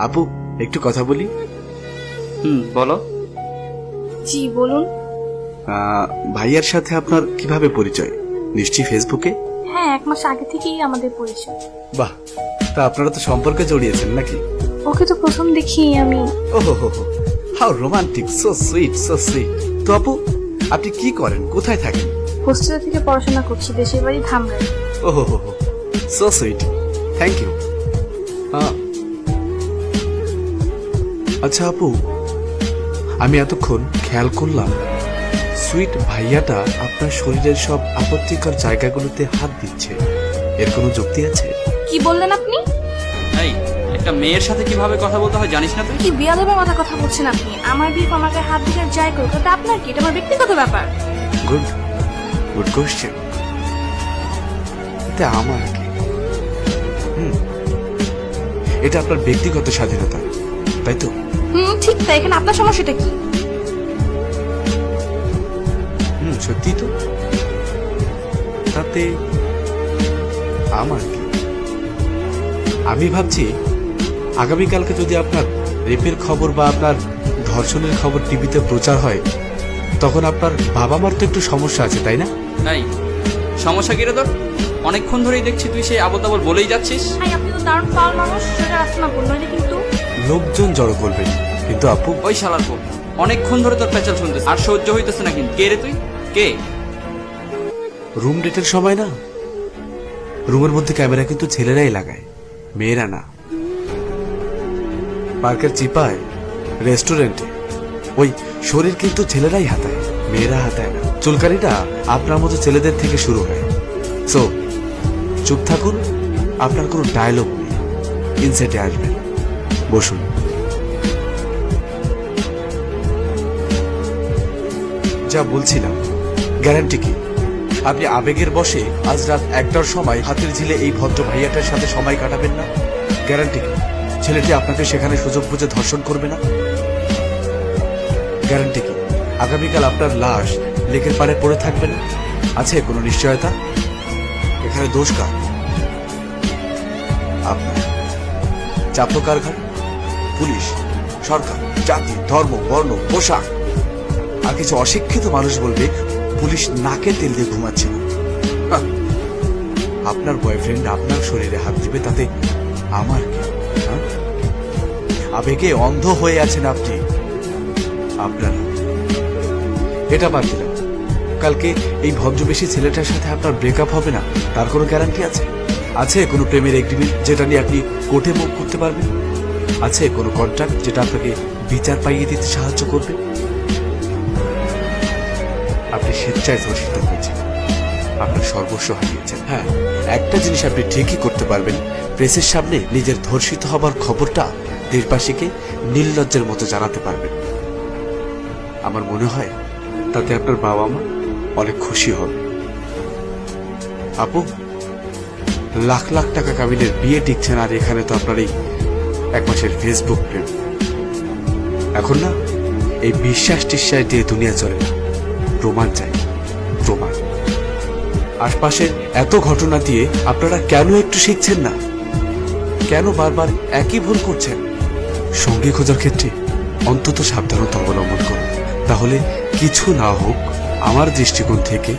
আপু একটু কথা বলি। বলো। জি বলুন। ভাইয়ার সাথে আপনার কিভাবে পরিচয়? নিশ্চয়ই ফেসবুকে। হ্যাঁ, 1 মাস আগে থেকেই আমাদের পরিচয়। বাহ, তা আপনারা তো সম্পর্কে জড়িয়েছেন নাকি? ওকে তো প্রথম দেখি আমি। ওহো হো হো, how romantic, so sweet, so sweet. তো আপু আপনি কি করেন, কোথায় থাকেন? হোস্টেলে থেকে পড়াশোনা করছি, দেশের বাড়ি ধামরাই। ওহো হো হো, সো সুইট, থ্যাংক ইউ। আচ্ছা আপু, আমি এতক্ষণ খেয়াল করলাম সুইট ভাইয়াটা আপনার শরীরের সব আপত্তিকর জায়গাগুলোতে হাত দিচ্ছে। এর কোনো যুক্তি আছে? কি বললেন আপনি? এই, একটা মেয়ের সাথে কিভাবে কথা বলতে হয় জানিস না তুই? কি বিয়াদবের মাথা কথা বলছেন আপনি? আমার বিয়ে আমাকে হাত দিতে যাই করুক, এটা আপনার কি? এটা আমার ব্যক্তিগত ব্যাপার। Good good question. এটা আমার কি? এটা আপনার ব্যক্তিগত স্বাধীনতা, তাই তো? ঠিক তাই। এখানে আপনার সমস্যাটা কি? সত্যি তো, তাতে আমার কি? আমি ভাবছি আগামীকালকে যদি আপনার রেপের খবর বা আপনার ধর্ষণের খবর টিভিতে প্রচার হয়, তখন আপনার বাবা মার তো একটু সমস্যা আছে, তাই না? এই, সমস্যা কি রে তোর? অনেকক্ষণ ধরেই দেখছি তুই সেই আবল তাবল বলেই যাচ্ছিস। ভাই আপনি তো দারুণ পাল মানুষ, সেটা আসতে না বললো কিন্তু। লোকজন জড়ো করবেন, কিন্তু আপু ওই শালার পো, অনেকক্ষণ ধরে তোর পেঁচাল শুনতেছে, আর সহ্য হইতেছে না। কিন্তু কে রে তুই? কে? রুম ডেটের সময় না, রুমের মধ্যে ক্যামেরা কিন্তু ছেলেরাই লাগায়, মেয়েরা না। পার্কের চিপায়, রেস্টুরেন্টে, ওই শরীর কিন্তু ছেলেরাই হাতায়, মেয়েরা হাতায় না। চুলকানিটা আপনার মতো ছেলেদের থেকে শুরু হয়। সো চুপ থাকুন, আপনার কোনো ডায়লগ নেই, ইনসেটে আসবেন, বসুন। যা বলছিলাম, গ্যারান্টি কি আপনি আবেগের বশে আজ রাত 1টার সময় হাতের ঝিলে এই ভদ্র ভাইয়াটার সাথে সময় কাটাবেন না? গ্যারান্টি কি ছেলেটি আপনাকে সেখানে সুযোগ বুঝে ধর্ষণ করবে না? গ্যারান্টি কি আগামীকাল আপনার লাশ লেকের পাড়ে পড়ে থাকবে না? আছে কোনো নিশ্চয়তা? এখানে দোষ কার? আপনার। চাপলো কার ঘাড়ে? পুলিশ, সরকার, জাতি, ধর্ম, বর্ণ, পোশাক। আর কিছু অশিক্ষিত মানুষ বলবে পুলিশ নাকে তেল দিয়ে ঘুমাচ্ছে না। আপনার বয়ফ্রেন্ড আপনার শরীরে হাত দিবে, তাতে আমার কি? আবেগে অন্ধ হয়ে আছেন আপনি। আপনার এটা বাদ দিলাম, কালকে এই ভদ্রবেশী ছেলেটার সাথে আপনার ব্রেকআপ হবে না, তার কোনো গ্যারান্টি আছে? আছে কোনো প্রেমের এগ্রিমেন্ট যেটা নিয়ে আপনি কোর্টে মুভ করতে পারবেন? আছে কোনো কন্ট্রাক্ট যেটা আপনাকে বিচার পাইয়ে দিতে সাহায্য করবে? আপনি স্বেচ্ছায় ধর্ষিত হয়েছেন, আপনার সর্বস্ব হারিয়েছেন। হ্যাঁ, একটা জিনিস আপনি ঠিকই করতে পারবেন, প্রেসের সামনে নিজের ধর্ষিত হবার খবরটা দেশবাসীকে নির্লজ্জের মতো জানাতে পারবেন। আমার মনে হয় তাতে আপনার বাবা মা অনেক খুশি হবে। আপু, লাখ লাখ টাকা কাবিনের বিয়ে টিকছে না, আর এখানে তো আপনার এই 1 মাসের ফেসবুক প্রেম। এখন না এই বিশ্বাস টিশ্বাস দিয়ে দুনিয়া চলে না, প্রমাণ চাই, প্রমাণ। আশপাশের এত ঘটনা দিয়ে আপনারা কেন একটু শিখছেন না? কেন বারবার একই ভুল করছেন? সঙ্গী খোঁজার ক্ষেত্রে অন্তত সাবধানতা অবলম্বন করুন, তাহলে কিছু না হোক আমার দৃষ্টিকোণ থেকে